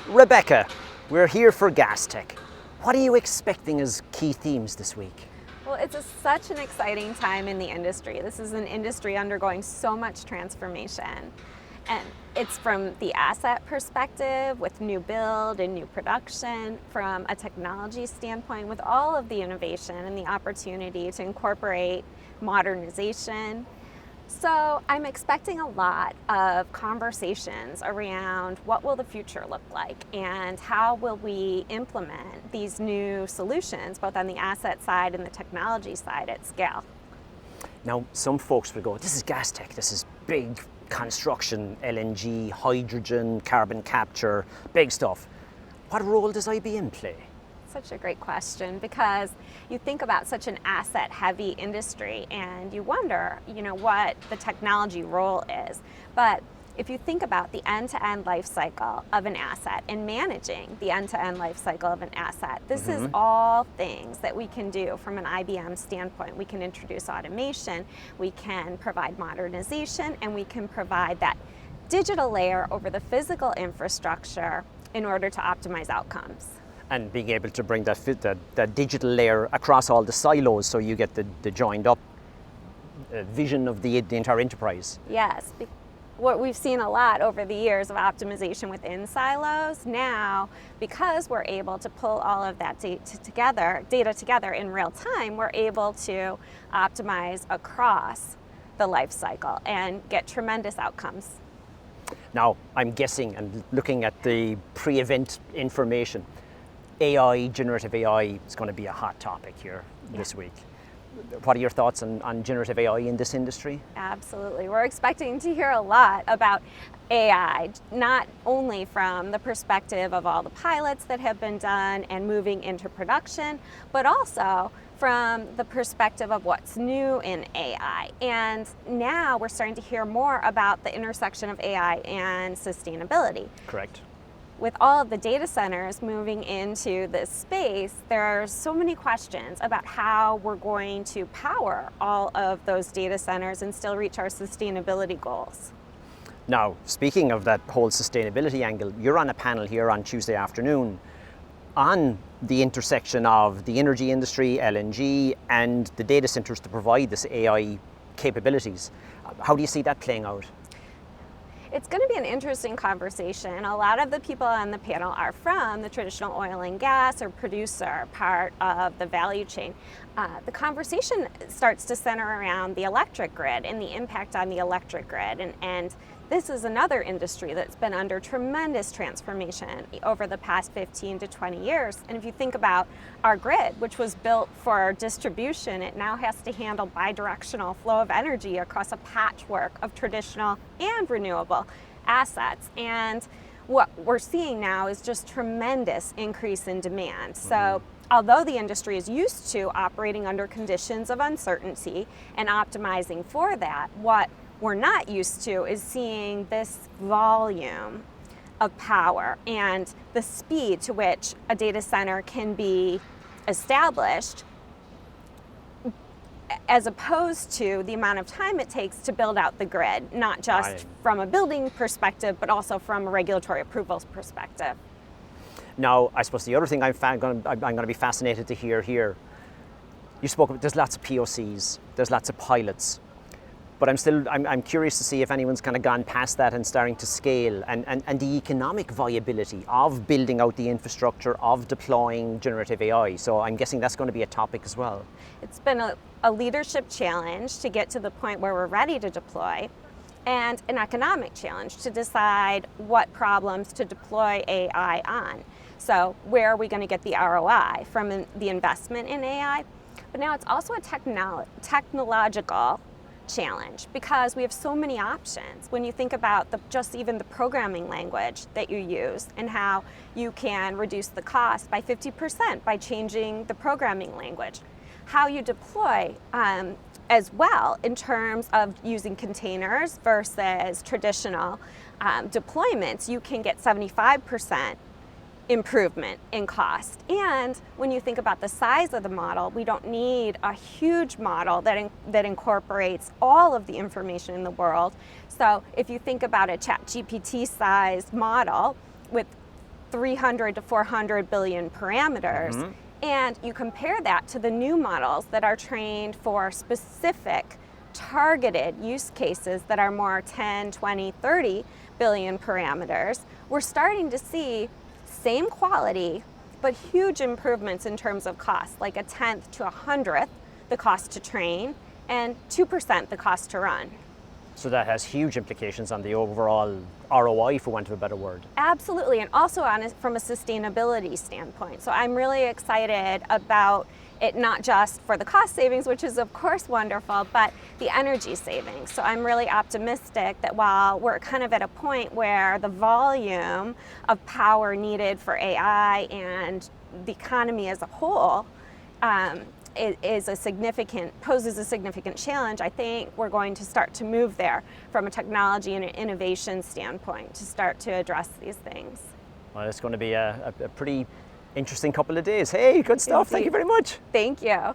Rebekah, we're here for Gastech. What are you expecting as key themes this week? Well, it's such an exciting time in the industry. This is an industry undergoing so much transformation. And it's from the asset perspective with new build and new production, from a technology standpoint with all of the innovation and the opportunity to incorporate modernization. So I'm expecting a lot of conversations around what will the future look like and how will we implement these new solutions, both on the asset side and the technology side at scale. Now, some folks will go, this is Gastech, this is big construction, LNG, hydrogen, carbon capture, big stuff. What role does IBM play? Such a great question, because you think about such an asset heavy industry and you wonder, what the technology role is. But if you think about the end-to-end life cycle of an asset and managing the end-to-end life cycle of an asset, this is all things that we can do from an IBM standpoint. We can introduce automation, we can provide modernization, and we can provide that digital layer over the physical infrastructure in order to optimize outcomes. And being able to bring that digital layer across all the silos so you get the joined up vision of the entire enterprise. Yes. What we've seen a lot over the years of optimization within silos, now because we're able to pull all of that data together in real time, we're able to optimize across the life cycle and get tremendous outcomes. Now, I'm guessing and looking at the pre-event information, AI, generative AI is going to be a hot topic here this week. What are your thoughts on generative AI in this industry? Absolutely. We're expecting to hear a lot about AI, not only from the perspective of all the pilots that have been done and moving into production, but also from the perspective of what's new in AI. And now we're starting to hear more about the intersection of AI and sustainability. Correct. With all of the data centers moving into this space, there are so many questions about how we're going to power all of those data centers and still reach our sustainability goals. Now, speaking of that whole sustainability angle, you're on a panel here on Tuesday afternoon on the intersection of the energy industry, LNG, and the data centers to provide this AI capabilities. How do you see that playing out? It's going to be an interesting conversation. A lot of the people on the panel are from the traditional oil and gas or producer part of the value chain. The conversation starts to center around the electric grid and the impact on the electric grid. And this is another industry that's been under tremendous transformation over the past 15 to 20 years. And if you think about our grid, which was built for distribution, it now has to handle bidirectional flow of energy across a patchwork of traditional and renewable assets. And what we're seeing now is just tremendous increase in demand. So although the industry is used to operating under conditions of uncertainty and optimizing for that, what we're not used to is seeing this volume of power and the speed to which a data center can be established, as opposed to the amount of time it takes to build out the grid, not just from a building perspective, but also from a regulatory approvals perspective. Now, I suppose the other thing I'm going to be fascinated to hear here, you spoke about there's lots of POCs, there's lots of pilots, but I'm curious to see if anyone's kind of gone past that and starting to scale and the economic viability of building out the infrastructure, of deploying generative AI. So I'm guessing that's going to be a topic as well. It's been a leadership challenge to get to the point where we're ready to deploy, and an economic challenge to decide what problems to deploy AI on. So where are we going to get the ROI from the investment in AI? But now it's also a technological challenge, because we have so many options. When you think about just even the programming language that you use and how you can reduce the cost by 50% by changing the programming language, how you deploy as well in terms of using containers versus traditional deployments, you can get 75% improvement in cost. And when you think about the size of the model, we don't need a huge model that incorporates all of the information in the world. So if you think about a ChatGPT sized model with 300 to 400 billion parameters. And you compare that to the new models that are trained for specific targeted use cases that are more 10, 20, 30 billion parameters, we're starting to see same quality, but huge improvements in terms of cost, like 1/10 to 100th the cost to train and 2% the cost to run. So that has huge implications on the overall ROI, for want of a better word. Absolutely, and also from a sustainability standpoint. So I'm really excited about it, not just for the cost savings, which is of course wonderful, but the energy savings. So I'm really optimistic that while we're kind of at a point where the volume of power needed for AI and the economy as a whole poses a significant challenge, I think we're going to start to move there from a technology and an innovation standpoint to start to address these things. Well, it's going to be a pretty interesting couple of days. Hey, good stuff. Indeed. Thank you very much. Thank you.